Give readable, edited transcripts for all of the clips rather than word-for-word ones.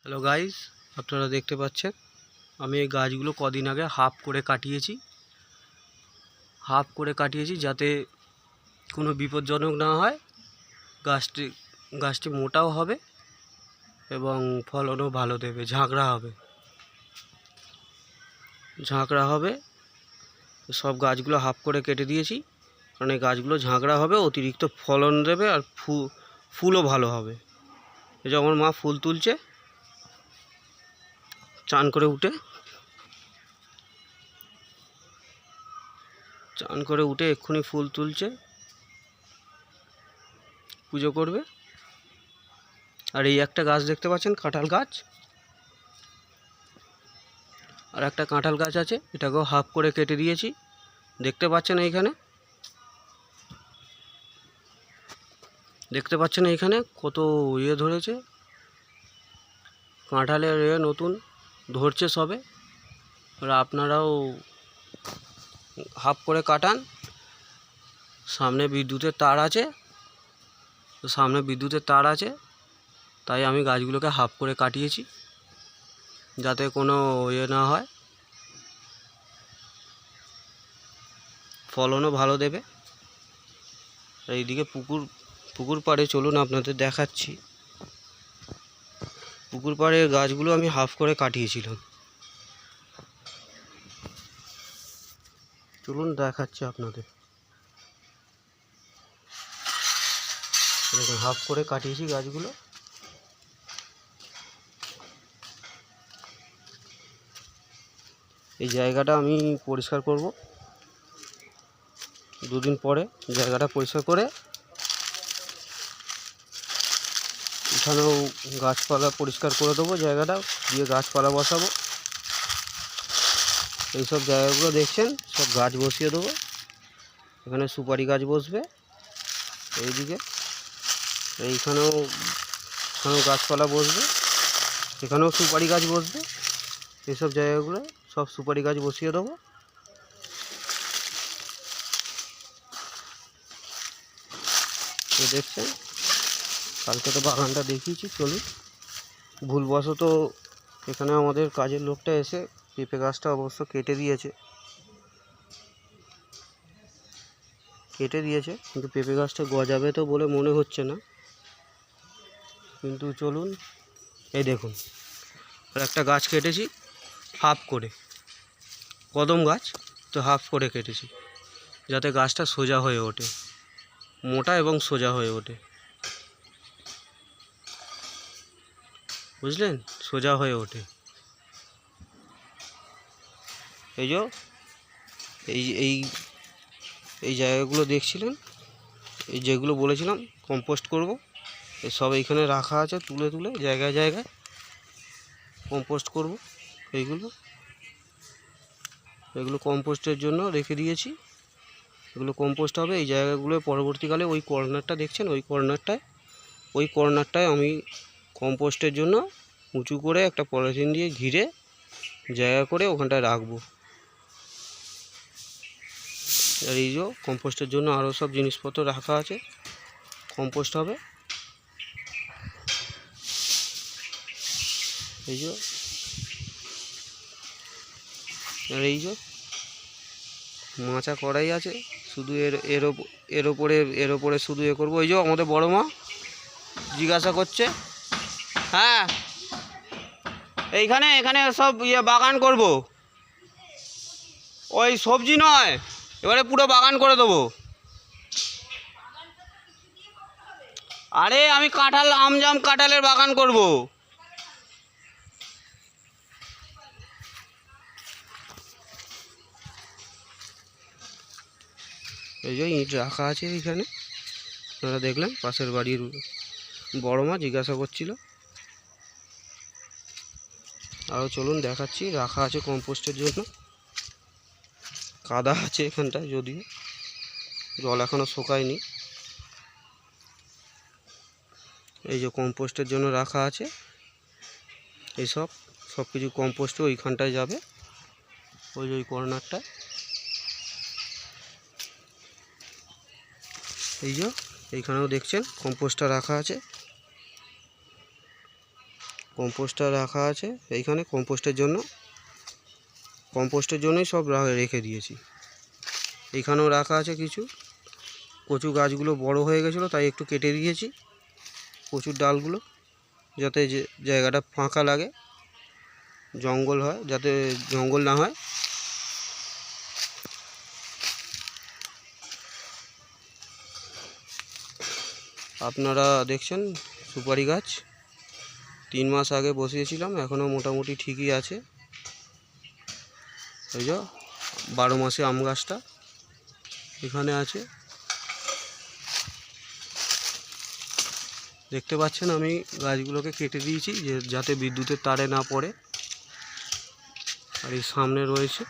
Hello guys, আপনারা দেখতে পাচ্ছেন আমি এই গাছগুলো কদিন আগে হাফ করে কাটিয়েছি যাতে কোনো বিপজ্জনক না হয়। গাছটি মোটাও হবে এবং ফলনও ভালো দেবে। ঝাঁকড়া হবে। সব গাছগুলো হাফ করে কেটে দিয়েছি, কারণ এই গাছগুলো ঝাঁকড়া হবে, অতিরিক্ত ফলন দেবে আর ফুলও ভালো হবে। এই যে আমার মা ফুল তুলছে চান করে উঠে এক্ষুনি ফুল তুলছে, পুজো করবে। আর এই একটা গাছ দেখতে পাচ্ছেন, কাঁঠাল গাছ, আর একটা কাঁঠাল গাছ আছে, এটাকেও হাফ করে কেটে দিয়েছি। দেখতে পাচ্ছেন এইখানে কত ধরেছে, কাঁঠালের নতুন ধরছে সবে। আপনারাও হাফ করে কাটান। সামনে বিদ্যুতের তার আছে, তাই আমি গাছগুলোকে হাফ করে কাটিয়েছি যাতে কোনো না হয়, ফলনও ভালো দেবে। এইদিকে পুকুর পাড়ে চলুন আপনাদের দেখাচ্ছি। পুকুর পাড়ের গাছগুলো আমি হাফ করে কাটিয়েছিলাম, চলুন দেখাচ্ছি আপনাদের। দেখুন, হাফ করে কাটিয়েছি গাছগুলো। এই জায়গাটা আমি পরিষ্কার করব, দুদিন পরে জায়গাটা পরিষ্কার করে এখানেও গাছপালা পরিষ্কার করে দেবো, জায়গাটা দিয়ে গাছপালা বসাবো। এইসব জায়গাগুলো দেখছেন, সব গাছ বসিয়ে দেবো। এখানে সুপারি গাছ বসবে, এইদিকে এইখানেও গাছপালা বসবে, এখানেও সুপারি গাছ বসবে। এইসব জায়গাগুলো সব সুপারি গাছ বসিয়ে দেবো। দেখছেন, কালকে তো বাগানটা দেখিয়েছি। চলুন, ভুলবশত এখানে আমাদের কাজের লোকটা এসে পেঁপে গাছটা অবশ্য কেটে দিয়েছে, কিন্তু পেঁপে গাছটা গজাবে তো বলে মনে হচ্ছে না। কিন্তু চলুন, এই দেখুন, আর একটা গাছ কেটেছি হাফ করে, কদম গাছ, তো হাফ করে কেটেছি যাতে গাছটা সোজা হয়ে ওঠে, মোটা এবং সোজা হয়ে ওঠে, বুঝলেন, সোজা হয়ে ওঠে। এই যে এই জায়গাগুলো দেখছিলেন, এই যেগুলো বলেছিলাম কম্পোস্ট করব, সব এইখানে রাখা আছে, তুলে জায়গায় কম্পোস্ট করব। এগুলো কম্পোস্টের জন্য রেখে দিয়েছি, এগুলো কম্পোস্ট হবে। এই জায়গাগুলো পরবর্তীকালে ওই কর্নারটা দেখছেন, ওই কর্নারটায় আমি কম্পোস্টের জন্য উঁচু করে একটা পলিথিন দিয়ে ঘিরে জায়গা করে ওখানটায় রাখবো। আর এই যে কম্পোস্টের জন্য আরও সব জিনিসপত্র রাখা আছে, কম্পোস্ট হবে। এই যে মাচা করাই আছে, শুধু এর ওপরে শুধু করবো। ওই যে আমাদের বড় মা জিজ্ঞাসা করছে, হ্যাঁ এখানে সব বাগান করব, ওই সবজি নয়, এবারে পুরো বাগান করে দেবো। আরে আমি কাঁঠালের বাগান করব। এই যে ইট রাখা আছে এইখানে, আপনারা দেখলেন, পাশের বাড়ির বড় মা জিজ্ঞাসা করছিল। আরও চলুন দেখাচ্ছি, রাখা আছে কম্পোস্টের জন্য। কাদা আছে এখানটায়, যদিও জল এখনও শুকায়নি। এই যে কম্পোস্টের জন্য রাখা আছে, সব কিছু কম্পোস্ট ওইখানটায় যাবে, ওই যে ওই কর্নারটায়। এই যে এইখানেও দেখছেন কম্পোস্টটা রাখা আছে। কম্পোস্টটা রাখা আছে এইখানে, কম্পোস্টের জন্যই সব রেখে দিয়েছি। এইখানেও রাখা আছে কিছু। কচু গাছগুলো বড় হয়ে গেছিলো তাই একটু কেটে দিয়েছি কচুর ডালগুলো, যাতে যে জায়গাটা ফাঁকা লাগে, জঙ্গল হয়, যাতে জঙ্গল না হয়। আপনারা দেখছেন সুপারি গাছ 3 মাস আগে বসিয়েছিলাম, এখনও মোটামুটি ঠিকই আছে। এই যে 12 মাসে আম গাছটা এখানে আছে, দেখতে পাচ্ছেন। আমি গাছগুলোকে কেটে দিয়েছি যাতে বিদ্যুতের তারে না পড়ে। আর এই সামনে রয়েছে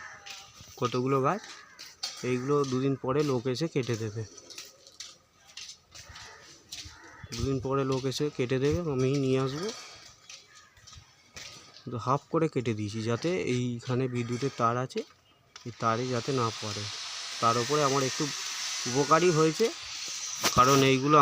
কতগুলো গাছ, এইগুলো 2 দিন পরে লোক এসে কেটে দেবে। 2 দিন পরে লোক এসে কেটে দেবে, আমি নিয়ে আসবো। তো হাফ করে কেটে দিয়েছি যাতে এইখানে বিদ্যুতের তার আছে, এই তারে যাতে না পড়ে। তার উপরে আমার একটু উপকারী হয়েছে, কারণ এইগুলো